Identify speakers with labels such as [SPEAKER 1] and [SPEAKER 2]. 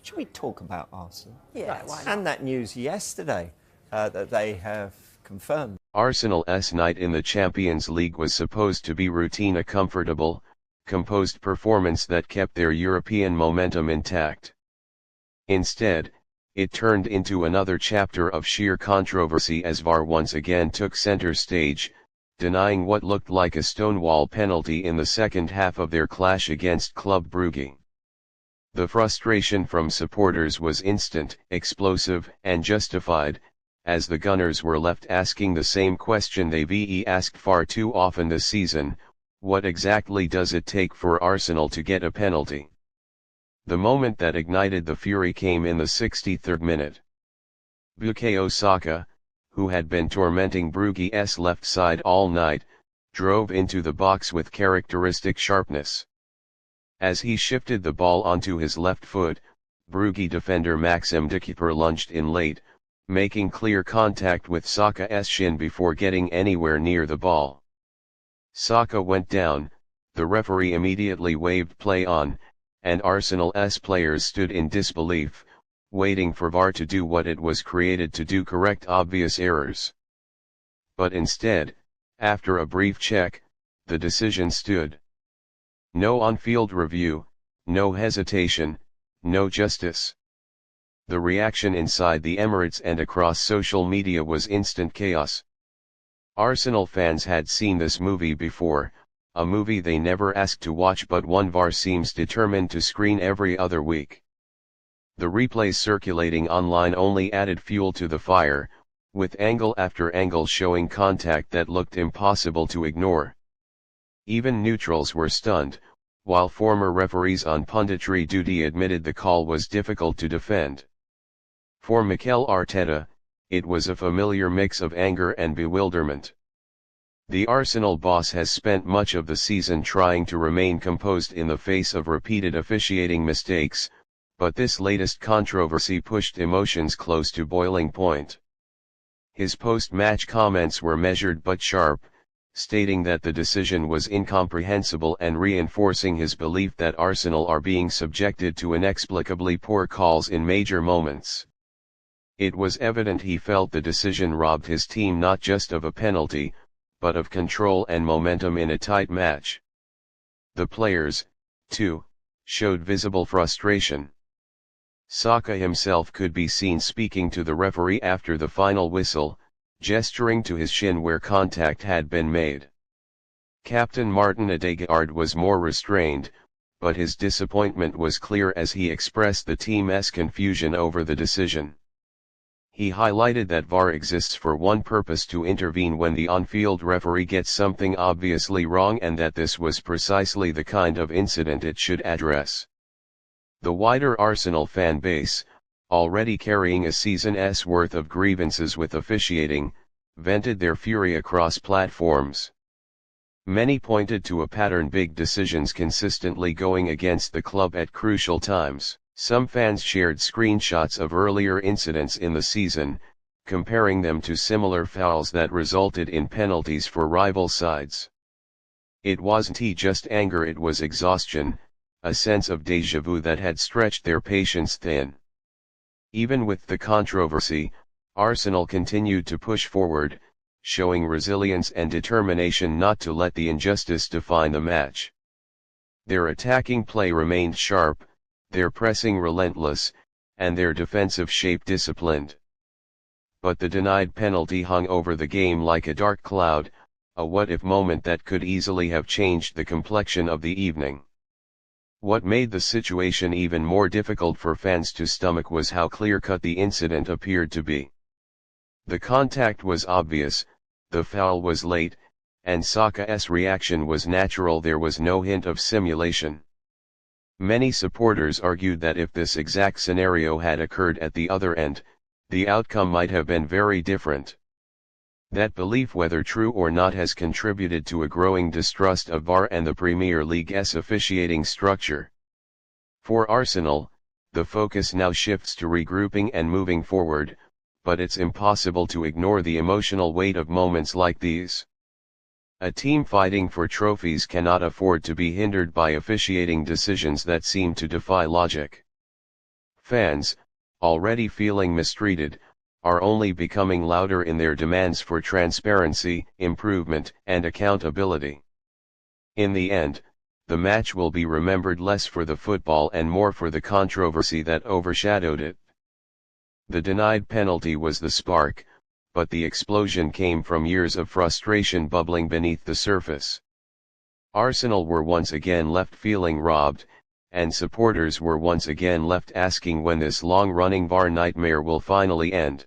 [SPEAKER 1] should we talk about Arsenal?
[SPEAKER 2] Yeah, why not?
[SPEAKER 1] And that news yesterday that they have confirmed.
[SPEAKER 3] Arsenal's night in the Champions League was supposed to be routine, a comfortable, composed performance that kept their European momentum intact. Instead, it turned into another chapter of sheer controversy as VAR once again took center stage, denying what looked like a stonewall penalty in the second half of their clash against Club Brugge. The frustration from supporters was instant, explosive, and justified, as the Gunners were left asking the same question they've asked far too often this season: what exactly does it take for Arsenal to get a penalty? The moment that ignited the fury came in the 63rd minute. Bukayo Saka, who had been tormenting Brugge's left side all night, drove into the box with characteristic sharpness. As he shifted the ball onto his left foot, Brugge defender Maxim Dekeeper lunged in late, making clear contact with Saka's shin before getting anywhere near the ball. Saka went down, the referee immediately waved play on, and Arsenal's players stood in disbelief, waiting for VAR to do what it was created to do: correct obvious errors. But instead, after a brief check, the decision stood. No on-field review, no hesitation, no justice. The reaction inside the Emirates and across social media was instant chaos. Arsenal fans had seen this movie before, a movie they never asked to watch but one VAR seems determined to screen every other week. The replays circulating online only added fuel to the fire, with angle after angle showing contact that looked impossible to ignore. Even neutrals were stunned, while former referees on punditry duty admitted the call was difficult to defend. For Mikel Arteta, it was a familiar mix of anger and bewilderment. The Arsenal boss has spent much of the season trying to remain composed in the face of repeated officiating mistakes, but this latest controversy pushed emotions close to boiling point. His post-match comments were measured but sharp, stating that the decision was incomprehensible and reinforcing his belief that Arsenal are being subjected to inexplicably poor calls in major moments. It was evident he felt the decision robbed his team not just of a penalty, but of control and momentum in a tight match. The players, too, showed visible frustration. Saka himself could be seen speaking to the referee after the final whistle, gesturing to his shin where contact had been made. Captain Martin Odegaard was more restrained, but his disappointment was clear as he expressed the team's confusion over the decision. He highlighted that VAR exists for one purpose: to intervene when the on-field referee gets something obviously wrong, and that this was precisely the kind of incident it should address. The wider Arsenal fan base, already carrying a season's worth of grievances with officiating, vented their fury across platforms. Many pointed to a pattern: big decisions consistently going against the club at crucial times. Some fans shared screenshots of earlier incidents in the season, comparing them to similar fouls that resulted in penalties for rival sides. It wasn't just anger, it was exhaustion, a sense of déjà vu that had stretched their patience thin. Even with the controversy, Arsenal continued to push forward, showing resilience and determination not to let the injustice define the match. Their attacking play remained sharp, their pressing relentless, and their defensive shape disciplined. But the denied penalty hung over the game like a dark cloud, a what-if moment that could easily have changed the complexion of the evening. What made the situation even more difficult for fans to stomach was how clear-cut the incident appeared to be. The contact was obvious, the foul was late, and Saka's reaction was natural. There was no hint of simulation. Many supporters argued that if this exact scenario had occurred at the other end, the outcome might have been very different. That belief, whether true or not, has contributed to a growing distrust of VAR and the Premier League's officiating structure. For Arsenal, the focus now shifts to regrouping and moving forward, but it's impossible to ignore the emotional weight of moments like these. A team fighting for trophies cannot afford to be hindered by officiating decisions that seem to defy logic. Fans, already feeling mistreated, are only becoming louder in their demands for transparency, improvement, and accountability. In the end, the match will be remembered less for the football and more for the controversy that overshadowed it. The denied penalty was the spark, but the explosion came from years of frustration bubbling beneath the surface. Arsenal were once again left feeling robbed, and supporters were once again left asking when this long-running VAR nightmare will finally end.